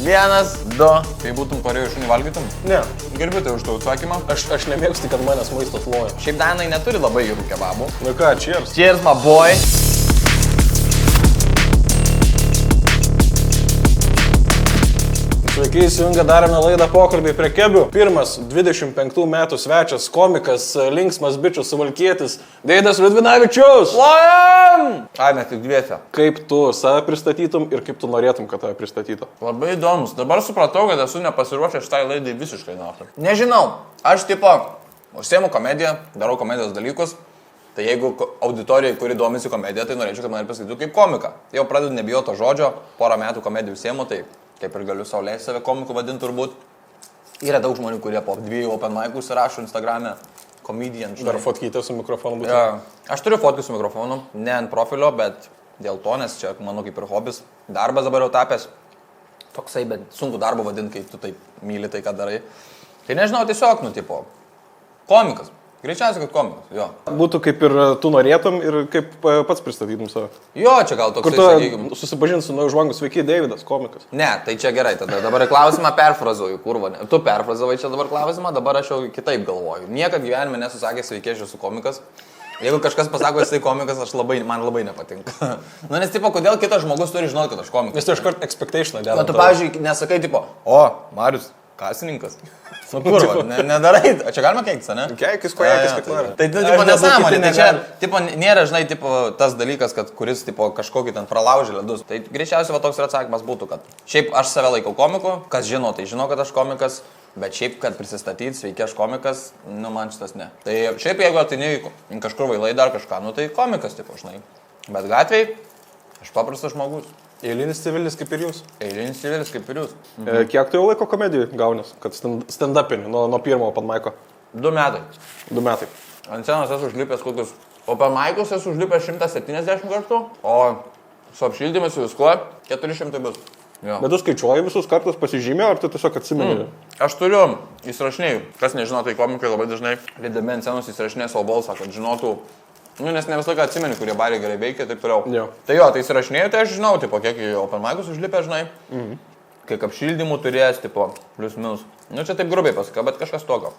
1, 2. Kai būtum Korėjos šunį valgytum? Ne. Gerbiu tai už tavo atsakymą. Aš nemėgstu, kad manęs maistas loja. Šiaip danai neturi labai gerų kebabų. Nu ką, cheers. Cheers, my boy. Sveiki, įsijungę, darėme laidą pokalbį prie kebių. Pirmas 25 metų svečias, komikas, linksmas bičius, suvalkietis, Deidas Liudvinavičius. Lojam! Ai, mes tik dviese. Kaip tu save pristatytum ir kaip tu norėtum, kad tave pristatytų? Labai įdomus. Dabar supratau, kad esu nepasiruošęs šitai laidai visiškai nafta. Nežinau, aš tipo užsiemu komediją, darau komedijos dalykus. Tai jeigu auditorijai, kuri domisi komediją, tai norėčiau, kad mane pristatytų kaip komiką. Jau pradedu nebijoti to žodžio, porą metų komedijų užsiemu, tai kaip ir galiu sau leisti save komiku vadinti turbūt. Yra daug žmonių, kurie po 2 open mic'ų įsirašo Instagram'e comedian. Dar fotkytė su mikrofonu būtų. Ja. Aš turiu fotkių su mikrofonu, ne ant profilio, bet dėl to, nes čia mano kaip ir hobis. Darbas dabar jau tapęs toksai, bet sunku darbo vadinti, kai tu taip myli tai, ką darai. Tai nežinau, tiesiog, tipo, komikas. Greičiausiai, kad komikas, jo. Būtų kaip ir tu norėtum ir kaip pats pristatytum save. Jo, čia gal toksai, Kur tu sakykim. susipažinti su nauju žmogu, sveiki, Deividas, komikas. Ne, tai čia gerai, tada dabar klausimą perfrazuoju, kurva. Tu perfrazavai čia dabar klausimą, dabar aš jau kitaip galvoju. Niekad gyvenime nesusakė sveiki, aš esu komikas. Jeigu kažkas pasako, jisai komikas, man labai nepatinka. Nu, nes, tipo, kodėl kitas žmogus turi žinoti, kad aš komikas? Nes tu iškart expectationą dedam. Na, tu, pavyzdžiui, nesakai, tipo, o, Marius, kasininkas. Nu, kurva, nedarai, o čia galima keiktis, ne? Keikis, ko keikis, kaip nori. Tai, tipo, nesąmonė, tai čia, tipo, nėra, žinai, tipo, tas dalykas, kad kuris, tipo, kažkokį ten pralaužė ledus. Tai greičiausiai va toks ir atsakymas būtų, kad šiaip aš save laikau komiku, kas žino, tai žino, kad aš komikas, bet šiaip, kad prisistatyti, sveiki, aš komikas, nu, man šitas ne. Tai šiaip, jeigu atini kažkur vailai dar kažką, nu, tai komikas, tipo, žinai. Bet gatvėj, aš paprastas žmogus. Eilinis civilinis kaip ir jūs. Eilinis civilis kaip ir jūs. Kiek tu jau laiko komedijų gaunės, kad stand-upinį, nuo pirmo open mic'o? 2 metai. 2 metai. Ant scenos esu užlipęs kokius open mic'us, esu užlipęs 170 kartų, o su apšildymas su viskuo 400 bus. Jo. Bet tu skaičiuoji visus kartus, pasižymė, ar tu tiesiog atsimeni? Aš turiu įsirašinėjų. Kas nežino, tai komikai labai dažnai lydami ant scenos įsirašinėja savo balsą, kad žinotų. Nu, nes ne visą laiką atsimeni, kurie bariai gerai veikia, taip toliau. Jo. Tai jo, tai įsirašinėjau, tai aš žinau, tipo, kiek į open mic'us užlipę, žinai. Kiek apšildymų turės, tipo, plius minus. Nu, čia taip grubiai pasaka, bet kažkas tokio.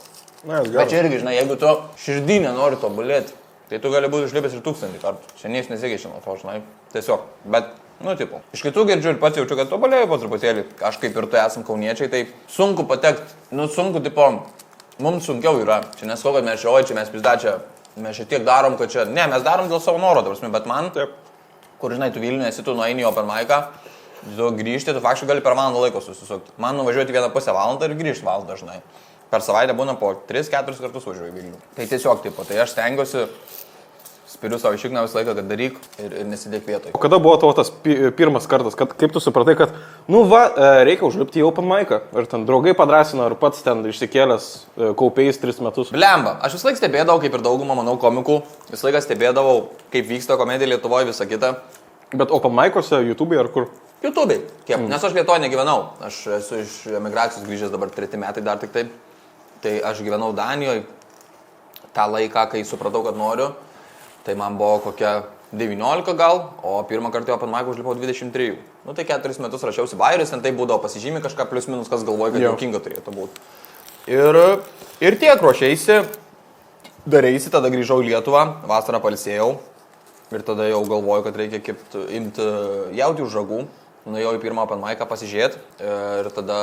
Na, Bet čia irgi, žinai, jeigu tu širdį nenori tobulėti, tai tu gali būti užlipęs ir 1000 kartų. Čia nieks nesikeičia nuo to, žinai. Tiesiog. Bet, nu, tipo, iš kitų girdžiu ir pats jaučiu, kad tobulėjau po truputėlį. Aš kaip ir tu esam kauniečiai, tai sunku patekti. Nu, sunku, tipo, mums sunkiau yra. Čia nesakau, kad mes čia, oi, čia mes pizdačia. Mes šiek tiek darom, kad čia... Ne, mes darom dėl savo noro, bet man, taip. Kur, žinai, tu Vilniuje esi, tu nueini į open mic'ą, tu grįžti, tu faktiškai gali per valandą laiko susisukti. Man nuvažiuoti 1,5 valandą ir grįžti valandą, žinai. Per savaitę būna po 3-4 kartus važiuoju į Vilnių. Tai tiesiog, tipo, tai aš stengiuosi, spiriu savo išikną visą laiką, kad daryk ir nesidėk vietoj. O kada buvo tavo tas pirmas kartas, kad kaip tu supratai, kad, nu va, reikia užlipti į open mic'ą? Ir ten draugai padrasino, ar pats ten išsikėlęs kaupiais 3 metus? Blemba, aš visą laiką stebėdavau, kaip ir daugumą, manau, komikų, visą laiką stebėdavau, kaip vyksta komedija Lietuvoje, visą kitą. Bet open mic'uose, YouTube'ai ar kur? YouTube'ai, kiek, nes aš Lietuvoje negyvenau, aš esu iš emigracijos grįžęs dabar 3 metai dar tik taip. Tai aš gyvenau Danijoje tą laiką, kai supratau, kad noriu. Tai man buvo kokia 19 gal, o pirmą kartą open mic'ą užlipau 23. Nu tai 4 metus rašiausi bairius, ten tai būdavo pasižymė kažką plius minus, kas galvoja, kad juokinga turėtų būti. Ir tiek ruošėsi, darėsi, tada grįžau į Lietuvą, vasarą pailsėjau ir tada jau galvoju, kad reikia imti jautį už ragų. Nuėjau į pirmą open mic'ą pasižiūrėti ir tada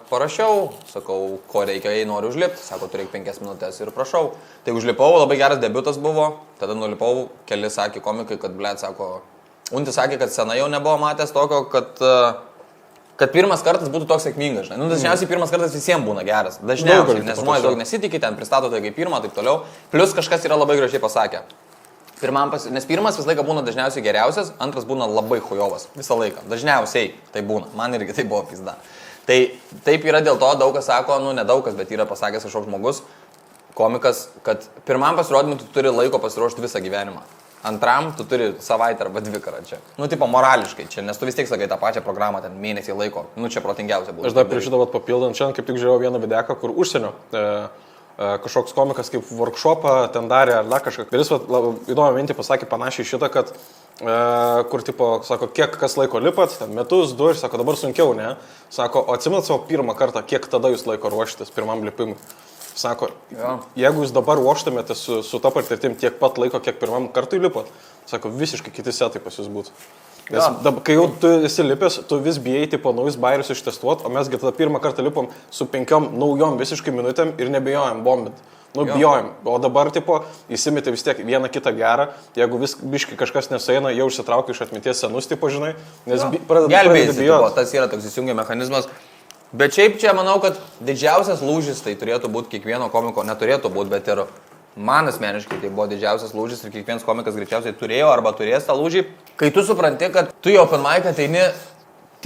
parašiau, sakau, ko reikia, jei noriu užlipti, sako, turėk 5 minutės ir prašau. Tai užlipau, labai geras debiutas buvo, tada nulipau, keli sakė komikai, kad, blėt, sako, Untis sakė, kad senai jau nebuvo matęs tokio, kad pirmas kartas būtų toks sėkmingas, žinai. Nu, dažniausiai pirmas kartas visiems būna geras, dažniausiai, nes žmonės daug nesitikė, ten pristato tai kaip pirmą, taip toliau. Plius kažkas yra labai gražiai pasakę. Nes pirmas visą laiką būna dažniausiai geriausias, antras būna labai chujovas. Visą laiką. Dažniausiai tai būna. Man irgi tai buvo pizda. Tai taip yra dėl to, daug kas sako, nu nedaug kas, bet yra pasakęs kažkoks žmogus, komikas, kad pirmam pasirodymui tu turi laiko pasiruošti visą gyvenimą. Antram tu turi savaitę arba 2 kartų čia. Nu, tipo morališkai čia, nes tu vis tiek sakai tą pačią programą, ten mėnesį laiko. Nu, čia protingiausia būtų. Aš dar prieš šitą papildant, šiandien kaip tik žiūrėjau vieną videką, kur užsienio kažkoks komikas kaip workshopą ten darė ar dar kažką. Ir jis įdomią mintį pasakė panašiai šitą, kad kur tipo, sako, kiek kas laiko lipat, ten metus, 2 ir sako, dabar sunkiau, ne? Sako, o atsimenat savo pirmą kartą, kiek tada jūs laiko ruošitės pirmam lipimui? Sako, jeigu jūs dabar ruoštumėte su ta patirtim tiek pat laiko, kiek pirmam kartui lipat, sako, visiškai kiti setai pas jūs būtų. Nes kai jau tu esi lipęs, tu vis bijai tipo naujus bairius ištestuoti, o mesgi tada pirmą kartą lipom su 5 naujom visiškai minutėm ir nebijojom bombint. Bijojom. O dabar tipo įsimetė vis tiek vieną kitą gerą, jeigu biškai kažkas nesueina, jau išsitraukia iš atminties senus, tipo žinai, nes pradeda bijoti. Tas yra toks įsijungia mechanizmas. Bet šiaip čia manau, kad didžiausias lūžis tai turėtų būti kiekvieno komiko, neturėtų būti, bet ir man asmeniškai tai buvo didžiausias lūžis ir kiekvienas komikas greičiausiai turėjo arba turės tą lūžį, kai tu supranti, kad tu į open mic'ą ateini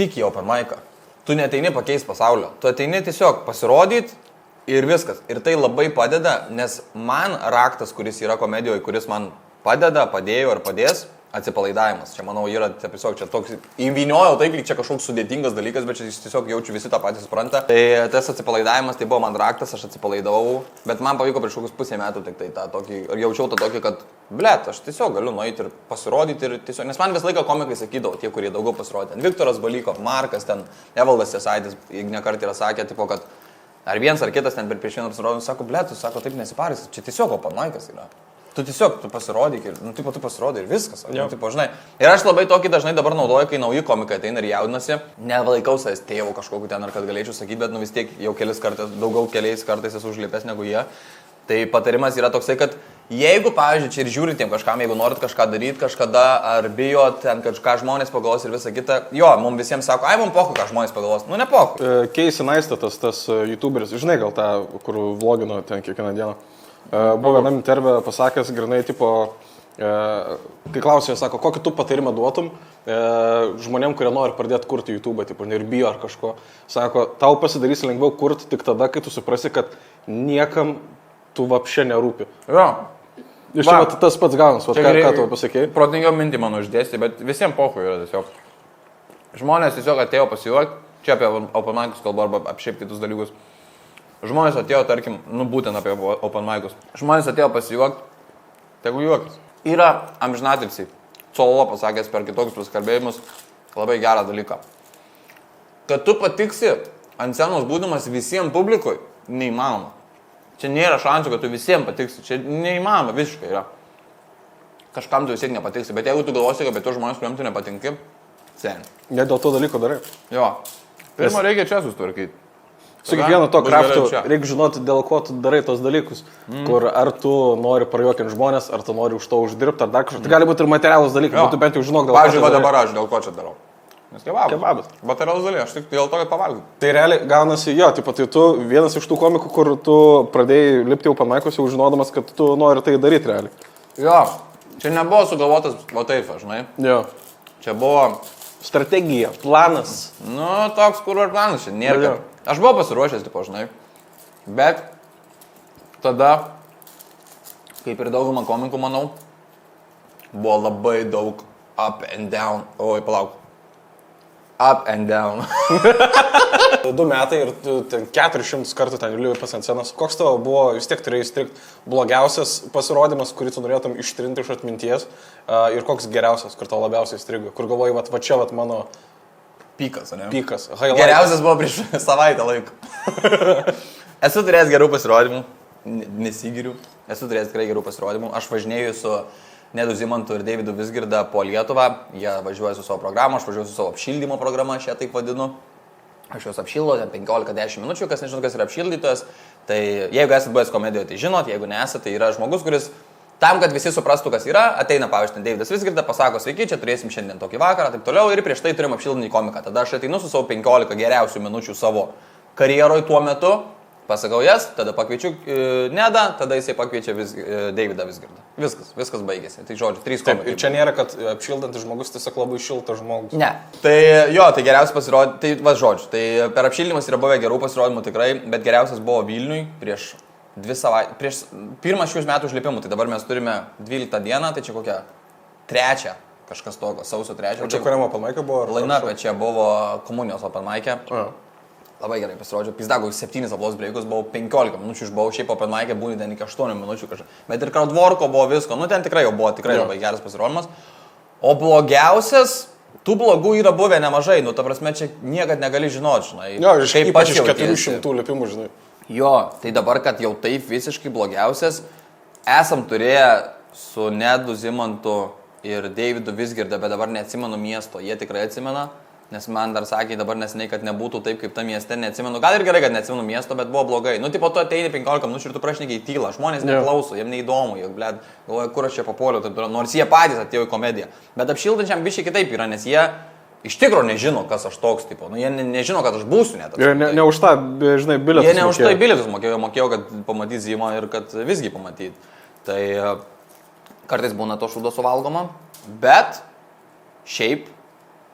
tik į open mic'ą. Tu neateini pakeis pasaulio, tu ateini tiesiog pasirodyti ir viskas. Ir tai labai padeda, nes man raktas, kuris yra komedijoje, kuris man padėjo ir padės, atsipalaidavimas. Čia, manau, yra tiesiog čia toks, įvyniojau taip, lyg čia kažkoks sudėtingas dalykas, bet čia tiesiog jaučiu visi tą patį supranta. Tai tas atsipalaidavimas, tai buvo man raktas, aš atsipalaidavau, bet man pavyko prieš kokius pusę metų tik tai tą tokį, ir jaučiau tą tokį, kad, blet, aš tiesiog galiu nueiti ir pasirodyti ir tiesiog, nes man visą laiką komikai sakydavo, tie, kurie daugiau pasirodė. Viktoras Balyko, Markas, ten, Evaldas Jasaitis, ne kartą yra sakę, tipo, kad ar vienas ar kitas ten prieš vieną pasirodymą, sako, blet, tu sako, taip nesiparys, čia tiesiog open mic'as yra. Tu tiesiog, tu pasirodyk ir, tu pasirodai ir viskas. Žinai. Ir aš labai tokį dažnai dabar naudoju, kai nauji komikai ateina ir jaudinasi. Nelaikau savęs tėvų kažkokiu ten, ar kad galėčiau sakyti, bet vis tiek jau keliais kartais esu užlipęs negu jie. Tai patarimas yra toksai, kad jeigu, pavyzdžiui, čia ir žiūrintiem kažkam, jeigu norit kažką daryti kažkada, ar bijot ten kažką žmonės pagalvos ir visa kita, jo, mums visiems sako, ai, mums pohu, ką žmonės pagalvos. Nu, ne pohu. Casey Neistat, tas YouTuberis, žinai gal tą, kur vlogino ten kiekvieną dieną. Buvo vienam intervė pasakęs, grinai, tipo, kai klausė, sako, kokį tu patarimą duotum žmonėm, kurie nori pradėti kurti YouTube, tipo, ir bijo ar kažko. Sako, tau pasidarys lengviau kurti tik tada, kai tu suprasi, kad niekam tu vapšė nerūpi. Jo. Iš čia tas pats gaunas, ką tu pasakėjai? Protingiau mintį mano išdėstė, bet visiems pohui yra tiesiog. Žmonės tiesiog atėjo pasijuokti, čia apie open mic'us kalbu arba apie šiaip kitus dalykus. Žmonės atėjo, tarkim, būtent apie open mic'us. Žmonės atėjo pasijuokti, tegu juokis. Yra amžinatilsiai. Cololo pasakęs per kitokius pasikalbėjimus labai gerą dalyką. Kad tu patiksi ant scenos būdamas visiems publikui, neįmanoma. Čia nėra šansų, kad tu visiems patiksi. Čia neįmanoma, visiškai yra. Kažkam tu vis tiek nepatiksi, bet jeigu tu galvosi, kad apie tu žmonės, kuriam tu nepatinki, sen. Ne dėl to dalyko darai. Jo. Pirma, reikia čia sustvarkyti. Su kiekvienu to kraftu reikia žinoti, dėl ko tu darai tos dalykus. Kur ar tu nori prajuokinti žmonės, ar tu nori už to uždirbti, ar dar kažką. Tai gali būti ir materialus dalykai, bet tu bent jau žinok, dėl ko. Pavyzdžiui, dabar aš dėl ko čia darau. Nes kebabas. Materialus dalykai, aš tik dėl to, kad pavalgau. Tai realiai gaunasi, jo, tipo, tai tu vienas iš tų komikų, kur tu pradėjai lipti open mic'us, jau žinodamas, kad tu nori tai daryti realiai. Jo, čia nebuvo sugalvotas va taip, žinai. Jo. Čia buvo strategija, planas. Nu, toks kur ir planas čia nėra. Aš buvau pasiruošęs, tipo, žinai, bet tada, kaip ir daugumą komikų, manau, buvo labai daug up and down. Oi, palauk. Up and down. 2 metai ir tu ten 400 kartų ten liuvi pas ant scenos. Koks tavo buvo, vis tiek turėjai strikt, blogiausias pasirodymas, kurį tu norėtum ištrinti iš atminties ir koks geriausias, kur tau labiausiai strigo, kur galvoji, va čia mano... Pykas, ne? Pykas. Geriausias buvo prieš savaitę laiko. Esu turėjęs gerų pasirodymų, nesigiriu. Esu turėjęs tikrai gerų pasirodymų. Aš važinėjau su Nedu Zimantu ir Deividu Vizgirda po Lietuvą. Jie važiuoja su savo programą, aš važiuoju su savo apšildymo programa, aš ją taip vadinu. Aš juos apšildu, 15-10 minučių, kas nežinot, kas yra apšildytojas. Tai jeigu esate buvęs komedijoje, tai žinot, jeigu nesate, tai yra žmogus, kuris tam, kad visi suprastų, kas yra, ateina, pavyzdžiui, Deividas Vizgirda, pasako, sveiki, čia turėsim šiandien tokį vakarą, taip toliau, ir prieš tai turim apšildinį komiką. Tada aš ateinu su savo 15 geriausių minučių savo karjeroj tuo metu, pasakau jas, tada pakviečiu Nedą, tada jisai pakviečia Deividą Vizgirdą. Viskas baigėsi. Tai žodžiu, 3 komikai. Ir čia nėra, kad apšildantis žmogus tiesiog labai šiltas žmogus. Ne. Tai jo, tai geriausias pasirodymas, tai va žodžiu, tai per apšildymus yra buvę gerų pasirodymų tikrai, bet geriausias buvo Vilniui prieš 2 savaitės, prieš pirmą šių metų užlipimų, tai dabar mes turime 12 dieną, tai čia kokia 3, kažkas tokio, sausio 3. O čia kuriam open mic'e buvo? Laina, bet čia buvo komunijos open mic'e. labai gerai pasirodžiau. Pizdago 7 aplos breikus, buvau 15 minučių, išbuvau šiaip open mic'e, būni ten iki 8 minučių kažką. Bet ir crowdworko buvo visko, nu ten tikrai jau buvo tikrai labai geras pasirodymas. O blogiausias, tų blogų yra buvę nemažai, nu ta prasme čia niekad negali žinoti, žinai. Jo, kaip ypač iš jautiesi. 400 lipimų, žinai. Jo, tai dabar, kad jau taip visiškai blogiausias, esam turėję su Nedu Zimantu ir Davidu Vizgirda, bet dabar neatsimenu miesto, jie tikrai atsimena. Nes man dar sakė dabar neseniai, kad nebūtų taip, kaip ta mieste, neatsimenu. Gal ir gerai, kad neatsimenu miesto, bet buvo blogai. Nu, tipo, tu ateini 15 minučių ir tu prašnekiai tylą. Žmonės neklauso, jiems neįdomu, jie, blėd, galvoja, kur aš čia papuoliau, taip, nors jie patys atėjo į komediją. Bet apšildančiam biškai kitaip yra, nes jie iš tikrųjų nežino, kas aš toks, tipo. Nu, jie nežino, kad aš būsiu net. Ir ne už tą, žinai, bilietus. Jie ne už tai bilietus mokėjo, kad pamatyti Zimą ir kad visgi pamatyti. Tai kartais būna to šūdo suvalgoma, bet šiaip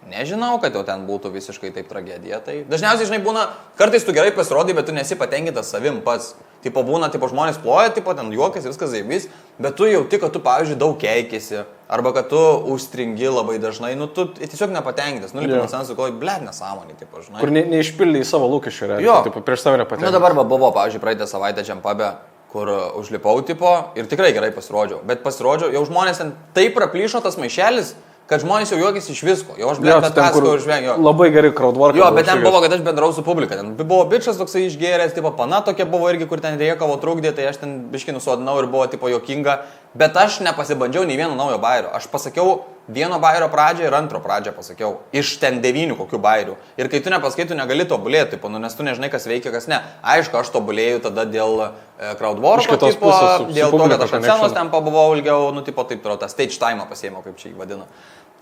nežinau, kad jau ten būtų visiškai taip tragedija. Tai dažniausiai, žinai, būna, kartais tu gerai pasirodai, bet tu nesi patenkintas savim pats. Tipo būna, tipo žmonės ploja, tipo ten juokas, viskas zaibys, bet tu jauti, kad tu, pavyzdžiui, daug keikėsi, arba kad tu užstringi labai dažnai, nu tu tiesiog nepatenkintas, nu lipi ant su galvoju, blėt, nesąmonė, tipo, žinai. Kur neišpildai savo lūkesčių, realiai. Jo. Tipo, prieš save nepatenkintas. Nu dabar buvo, pavyzdžiui, praeitą savaitę Džempabė, kur užlipau, tipo, ir tikrai gerai pasirodžiau, bet pasirodžiau, jau žmonės ten taip praplyšo tas maišelis, kad žmonės jau juokėsi iš visko. Jau aš blėt, bet paskau žvengiau. Labai gerai crowdwork. Jo, bet ten buvo, kad aš bendrau su publika. Ten buvo bičas toksai išgėręs, tipo pana tokia buvo irgi, kur ten riekavo trukdė, tai aš ten biškai nusodinau ir buvo tipo juokinga. Bet aš nepasibandžiau nei vieno naujo bairio. Aš pasakiau vieno bairio pradžią ir antro pradžią pasakiau. Iš ten 9 kokių bairių. Ir kai tu nepasakai, tu negali tobulėti, tipo, nu, nes tu nežinai, kas veikia, kas ne. Aišku, aš tobulėjau tada dėl crowdworko, tipo, dėl to, kad aš ant scenos ten pabuvau ilgiau, nu, tipo, taip, tą stage time pasėmiau, kaip čia jį vadina.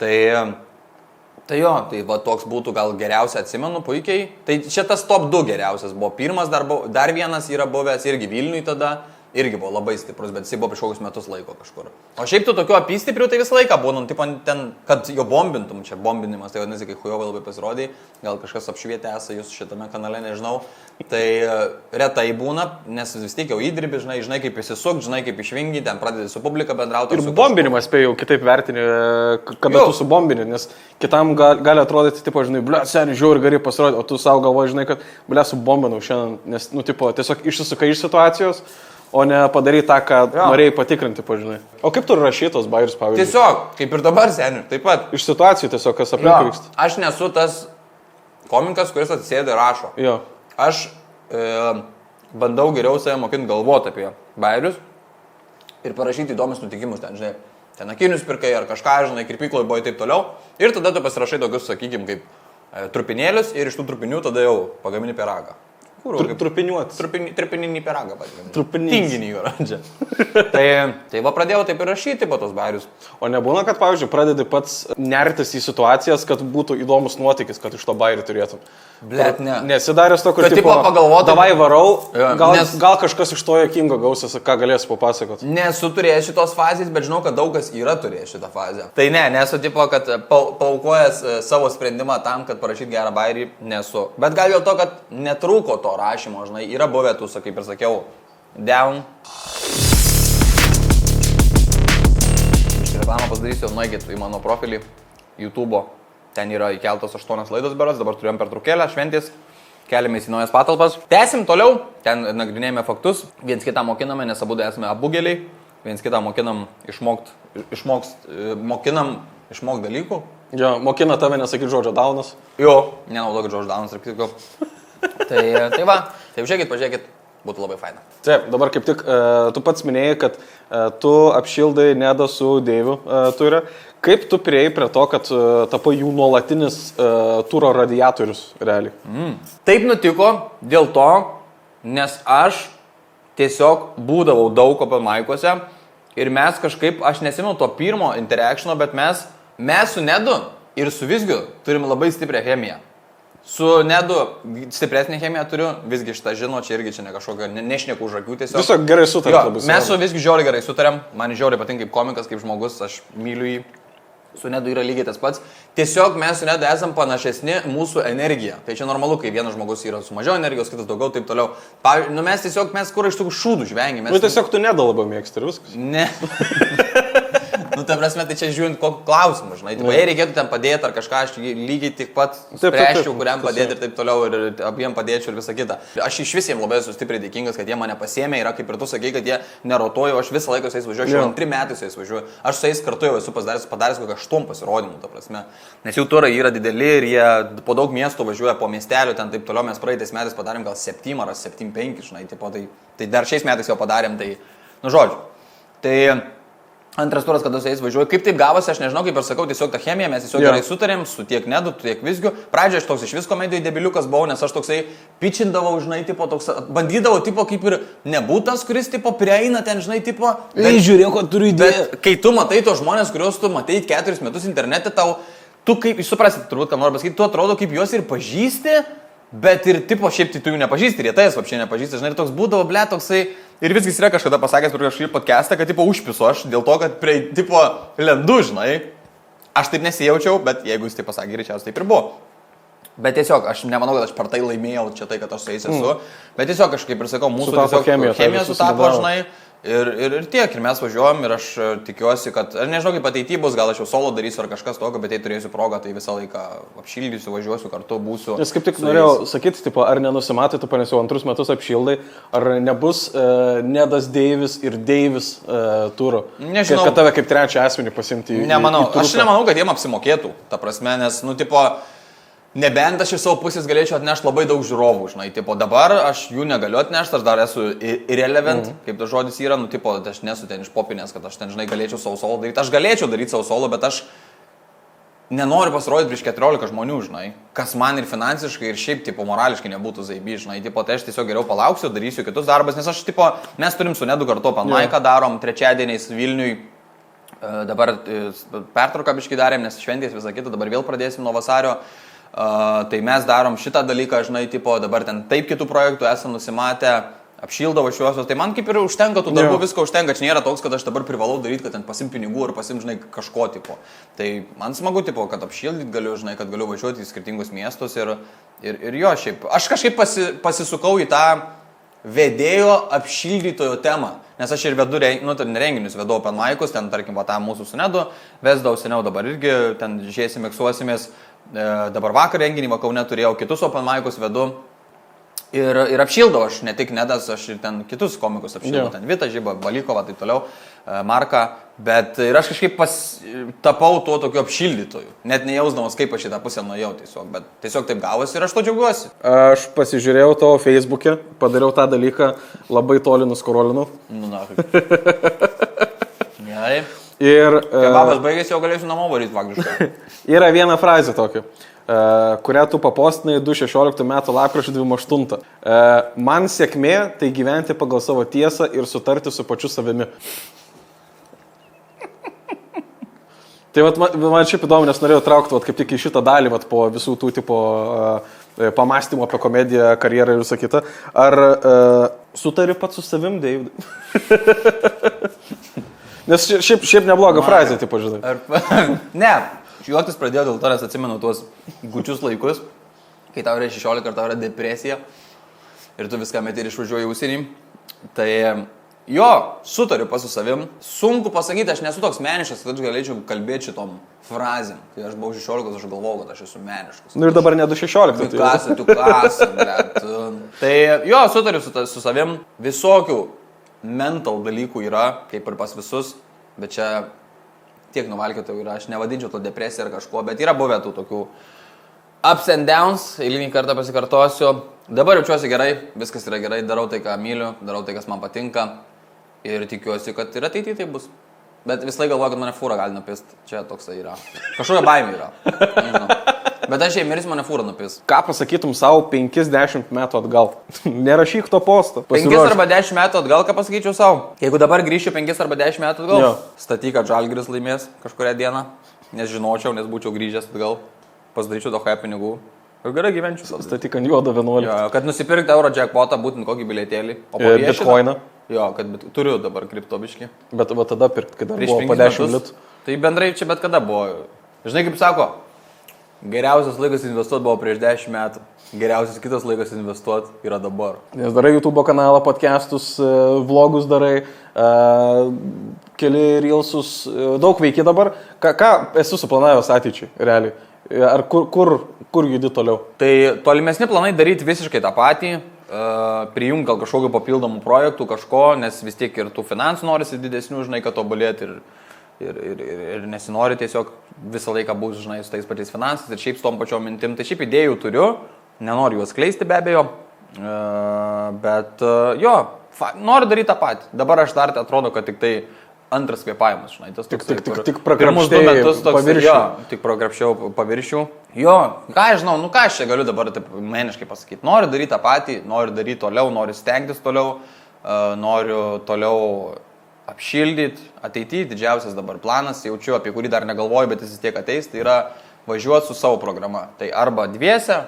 Tai jo, tai va toks būtų gal geriausia, atsimenu puikiai. Tai čia tas top 2 geriausias buvo. Pirmas dar vienas yra buvęs irgi Vilniui tada. Irgi buvo labai stiprus, bet jisai buvo prieš kokius metus laiko kažkur. O šiaip tu tokiu apystipriu tai visą laiką būnum, tipo ten, kad jo bombintum, čia bombinimas, tai vadinasi, kai hujovai labai pasirodai, gal kažkas apšvietė esą jūs šitame kanale, nežinau. Tai retai būna, nes vis tiek jau įdirbi, žinai kaip įsisuk, žinai kaip išvingi, ten pradedi su publika bendrauti. Ir bombinimas spėjau kitaip vertini, kada tu subombini, nes kitam gali atrodyti, tipo, žinai, ble, seniai, žiauri gerai pasirodė, o tu savo galvoji, žinai, kad, ble, subombinau šiandien, nes, nu, tipo, tiesiog išsisukai iš situacijos. O ne padarai tą, ką norėjai patikrinti, pažinai. O kaip tu rašytos bairius, pavyzdžiui? Tiesiog, kaip ir dabar, seniai, taip pat. Iš situacijų tiesiog, kas aplinkui vyksta. Aš nesu tas komikas, kuris atsisėda ir rašo. Jo. Aš bandau geriau save mokinti galvoti apie bairius ir parašyti įdomius nutikimus ten, žinai. Ten akinius pirkai ar kažką, žinai, kirpykloje buvo ir taip toliau. Ir tada tu pasirašai tokius, sakykim, kaip trupinėlius ir iš tų trupinių tada jau pagamini pyragą. Trupiniuotis. Trupininį pyragą patikrinti. Trupininį jo radžia. tai va pradėjau taip ir rašyti po tos bairius. O nebūna, kad, pavyzdžiui, pradedi pats nertis į situacijas, kad būtų įdomus nuotykis, kad iš to bairį turėtum. Blet, ne. Nesidaręs to, kur tipo pagalvotum. Davai varau, Jo, gal kažkas iš to juokingo gausis, ką galėsiu papasakoti. Nesu turėjęs šitos fazės, bet žinau, kad daug kas yra turėjęs šitą fazę. Tai ne, nesu tipo, kad paaukojęs savo sprendimą tam, kad parašyti gerą bairį, nesu. Bet gal dėl to, kad netrūko to rašymo, žinai, yra buvę tų, kaip ir sakiau, down. Iš reklamą pasidarysiu, nueikit į mano profilį YouTube'o. Ten yra įkeltos 8 laidos beras, dabar turėjom pertraukėlę, šventės, keliamės į naujas patalpas. Tęsim toliau, ten nagrinėjame faktus, viens kitą mokiname, nes abu esame abugeliai, viens kitą mokinam išmokt dalykų. Jo, mokina tave nesakyti žodžio daunas. Jo, nenaudokit žodžio daunas ir kitko. tai va, tai pažiūrėkit, būtų labai faina. Taip, dabar kaip tik tu pats minėjai, kad tu apšildai Nedą su Deiviu turė. Kaip tu priėjai prie to, kad tapai jų nuolatinis turo radiatorius realiai? Taip nutiko dėl to, nes aš tiesiog būdavau daug open mic'uose ir mes kažkaip, aš nesimenu to pirmo interactiono, bet mes su Nedu ir su Vizgiu turim labai stiprią chemiją. Su Nedu stipresnė chemija turiu, Visgi šitą žino, čia irgi čia ne kažkokio, nešnieku už akių tiesiog. Tiesiog gerai sutarėm. Mes su Visgiu žiauriai gerai sutarėm, man žiauriai patinka kaip komikas, kaip žmogus, aš myliu jį. Su Nedu yra lygiai tas pats. Tiesiog mes su Nedu esam panašesni mūsų energiją. Tai čia normalu, kai vienas žmogus yra su mažiau energijos, kitas daugiau, taip toliau. Pavyzdžiui, nu mes kur iš tų šūdų žvengime. Nu tiesiog tu Nedą labiau mėgsti ir viskas. Ne. Nu, ta prasme, tai čia žiūrint, kokį klausimą, žinai. Tai jei reikėtų ten padėti ar kažką, aš lygiai tik pat spręščiau, kuriam padėti ir taip toliau, ir abiem padėčiau ir visą kitą. Aš iš vis jiems labai esu stipriai dėkingas, kad jie mane pasėmė, yra kaip ir tu sakai, kad jie nerotojo, aš visą laiką su jais važiuoju, aš jau 2 metai su jais važiuoju. Aš su jais kartu jau esu padaręs kokią 8 pasirodymų, ta prasme. Nes jų turai yra dideli ir jie po daug miestų važiuoja, po miestelių, ten taip toliau. Mes praeitais metais padarėm gal 7 ar 7-5, žinai, tipo, tai dar šiais metais jau padarėm, tai, nu žodžiu. Tai antras turas, kada su jais važiuoju, kaip taip gavosi, aš nežinau, kaip ir sakau, tiesiog ta chemija, mes tiesiog gerai sutarėm su tiek Nedu, tiek Visgiu. Pradžioje aš toks iš vis komedijų debiliukas buvau, nes aš toksai pičindavau, žinai, tipo, toks, bandydavau, tipo, kaip ir nebūtas, kuris, tipo, prieina ten, žinai, tipo... Žiūrėk, ko turiu idėją. Bet kai tu matai tos žmonės, kuriuos tu matai 4 metus internete, tau, tu kaip, suprasi, turbūt, ką noriu pasakyti, tu atrodo, kaip juos ir pažįsti, bet ir, tipo, šiaip tai tu jų nepažįsti, ir jie tais apšiai nepažįsti, žinai, ir toks būdavo, ble, toksai... Ir viskas yra kažkada pasakęs per kažkokį podcastą, kad, tipo, užpisu aš dėl to, kad prie, tipo, lendu, žinai. Aš taip nesijaučiau, bet jeigu jis tai pasakė, greičiausiai taip ir buvo. Bet tiesiog, aš nemanau, kad aš per tai laimėjau čia tai, kad aš su jais esu. Bet tiesiog, aš kaip ir sakau, mūsų sutapo tiesiog chemija sutapo, žinai. Ir tiek, ir mes važiuojam, ir aš tikiuosi, kad, aš nežinau, kaip ateityje bus, gal aš jau solo darysiu ar kažkas tokio, bet jei turėsiu progą, tai visą laiką apšildysiu, važiuosiu kartu, būsiu. Nes kaip tik norėjau sakyti, tipo, ar nenusimatai, tu panesiu 2 metus apšildai, ar nebus Nedas Deivis ir Deivis turų? Nežinau. Kad tave kaip 3 asmenį pasimti Nemanau, į aš nemanau, kad jiem apsimokėtų, ta prasme, nes, nu, tipo... Nebent aš iš savo pusės galėčiau atnešti labai daug žiūrovų, žinai, tipo dabar aš jų negaliu atnešti, aš dar esu irrelevant, kaip tas žodis yra, nu, tipo, aš nesu ten iš popinės, kad aš ten, žinai, galėčiau savo solo daryti, aš galėčiau daryti savo solo, bet aš nenoriu pasirodyti prieš 14 žmonių, žinai, kas man ir finansiškai, ir šiaip, tipo, morališkai nebūtų zaibi, žinai, tipo, tai aš tiesiog geriau palauksiu, darysiu kitus darbus, nes aš, tipo, mes turim su Nedu kartu panmaiką darom, trečiadieniais Vilniui, dabar pertrauką biškį darėm, nes šventės visą kitą, dabar vėl pradėsim nuo vasario. Tai mes darom šitą dalyką, žinai, tipo, dabar ten taip kitų projektų esam nusimatę, apšildavo šiuosios, tai man kaip ir užtenka tų darbų, visko užtenka, čia nėra toks, kad aš dabar privalau daryti, kad ten pasim pinigų ir pasim, žinai, kažko, tipo. Tai man smagu, tipo, kad apšildyti galiu, žinai, kad galiu važiuoti į skirtingus miestus ir jo, šiaip, aš kažkaip pasisukau į tą vedėjo apšildytojo temą, nes aš ir vedu, nu, ten renginius vedu open mic'us, ten, tarkim, va, tą mūsų su Nedu, vesdavau seniau, dabar irgi ten žiūrėsim, miksuosimės. Dabar vakar renginį Kaune turėjau, kitus open mic'us vedu ir apšildau aš, ne tik Nedas, aš ir ten kitus komikus apšildau, ten Vita Žiba, Balikova, taip toliau, Marka, bet ir aš kažkaip tapau tuo tokiu apšildytoju, net nejausdamas, kaip aš į tą pusę nuėjau tiesiog, bet tiesiog taip gavosi ir aš to džiaugiuosi. Aš pasižiūrėjau tavo Facebook'e, padariau tą dalyką, labai toli nuskrolinau. Nu, na, gerai. Ir... Kebabas baigėsi, jau galėsiu namo varyti faktiškai. Yra viena frazė tokia, kurią tu papostinai 2016 metų lapkričio 28. Man sėkmė tai gyventi pagal savo tiesą ir sutarti su pačiu savimi. Tai man šiaip įdomu, nes norėjau traukti kaip tik į šitą dalį po visų tų tipo pamastymų apie komediją, karjerą ir visą kitą. Ar sutari pats su savim, Deividai? Nes šiaip nebloga frazė, tipo, žinai. Ne, juoktis pradėjau dėl to, nes atsimenu tuos gučius laikus, kai tau yra 16 ir tau yra depresija ir tu viską meti ir išvažiuoji į užsienį. Tai jo, sutariu pats su savim. Sunku pasakyti, aš nesu toks meniškas, kad aš galėčiau kalbėti šitom frazėm. Kai aš buvau 16, aš galvojau, kad aš esu meniškas. Nu ir dabar ne 16. Tu kasą, bet. Tai jo, sutariu su savim. Visokių mental dalykų yra, kaip ir pas visus, bet čia tiek nuvalkėtų yra, aš nevadinčiau to depresiją ar kažko, bet yra buvę tų tokių ups and downs, eilinį kartą pasikartosiu. Dabar jaučiuosi gerai, viskas yra gerai, darau tai, ką myliu, darau tai, kas man patinka ir tikiuosi, kad ir ateityje tai bus. Bet visą laiką galvoju, kad mane fūra gali nupist, čia toksai yra. Kažkokia baimė yra. Nežinau. Bet aš jei miris, mane fūra nupis. Ką pasakytum savo 50 metų atgal? Nerašyk to posto. 5 arba 10 metų atgal, ką pasakyčiau savo? Jeigu dabar grįšiu 5 arba 10 metų atgal, statyk, kad Žalgiris laimės kažkurią dieną, nes žinočiau, nes būčiau grįžęs atgal, pasidaryčiau daug pinigų ir gerai gyvenčiau. Statyk ant juodo 11. Jo, kad nusipirkti euro jackpotą, būtent kokį bilietėlį. Bitcoiną. Jo, kad turiu dabar kriptobiškį. Bet va tada pirkti, kai dar buvo po 10 litų. Tai bendrai čia bet kada buvo. Žinai, kaip sako, Geriausias laikas investuoti buvo prieš 10 metų. Geriausias kitas laikas investuoti yra dabar. Nes darai YouTube kanalą, podcastus, vlogus darai, keli reelsus, daug veiki dabar. Ką esi suplanavęs ateičiai, realiai? Ar kur judi toliau? Tai tolimesni planai daryti visiškai tą patį. Prijungti gal kažkokių papildomų projektų, kažko, nes vis tiek ir tų finansų norisi didesnių, žinai, kad tobulėti ir nesinori tiesiog visą laiką būti, žinai, su tais pačiais finansais ir šiaip su tom pačiom mintim. Tai šiaip idėjų turiu, nenoriu juos kleisti be abejo, bet jo, noriu daryti tą patį. Dabar aš dar atrodo, kad tik tai antras kvėpavimas, žinai, tas toks tik prakrapštėjai paviršių. Tik prakrapščiau paviršių. Jo, ką aš žinau, ką aš čia galiu dabar taip meniškai pasakyti. Noriu daryti tą patį, noriu daryti toliau, noriu stengtis toliau, noriu toliau apšildyti. Ateityje didžiausias dabar planas, jaučiu, apie kurį dar negalvoju, bet jis vis tiek ateis, tai yra važiuoti su savo programa. Tai arba 2,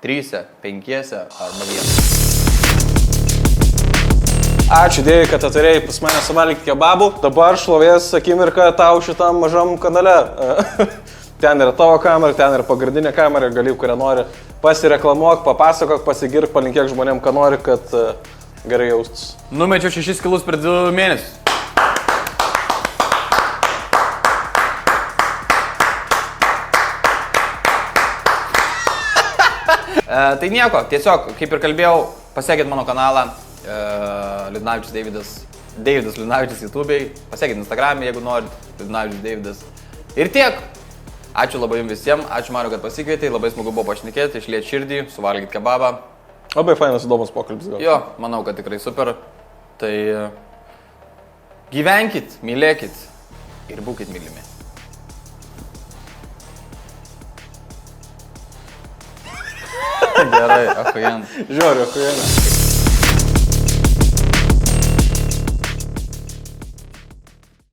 3, 5 arba 1. Ačiū Dievui, kad atvarėjai pas mane suvalgyti kebabų. Dabar šlovės akimirka tau šitam mažam kanale. Ten yra tavo kamera, ten yra pagrindinė kamera, gali, kurią nori. Pasireklamuok, papasakok, pasigirk, palinkėk žmonėm, ką nori, kad gerai jaustus. Numečiau 6 kilus per 2 mėnesius. Tai nieko, tiesiog, kaip ir kalbėjau, pasiekit mano kanalą. Liudnavičius Deividas Liudnavičius YouTube'ai, pasiekit Instagram'e, jeigu norit, Liudnavičius Deividas. Ir tiek. Ačiū labai jums visiems, ačiū Mariu, kad pasikvietei, labai smagu buvo pašnekėti, išliet širdį, suvalgyti kebabą. Labai fainas, įdomus pokalbis. Jo, manau, kad tikrai super. Tai gyvenkit, mylėkit ir būkit mylimi. Gerai, achujant. Žiūriu, achujant.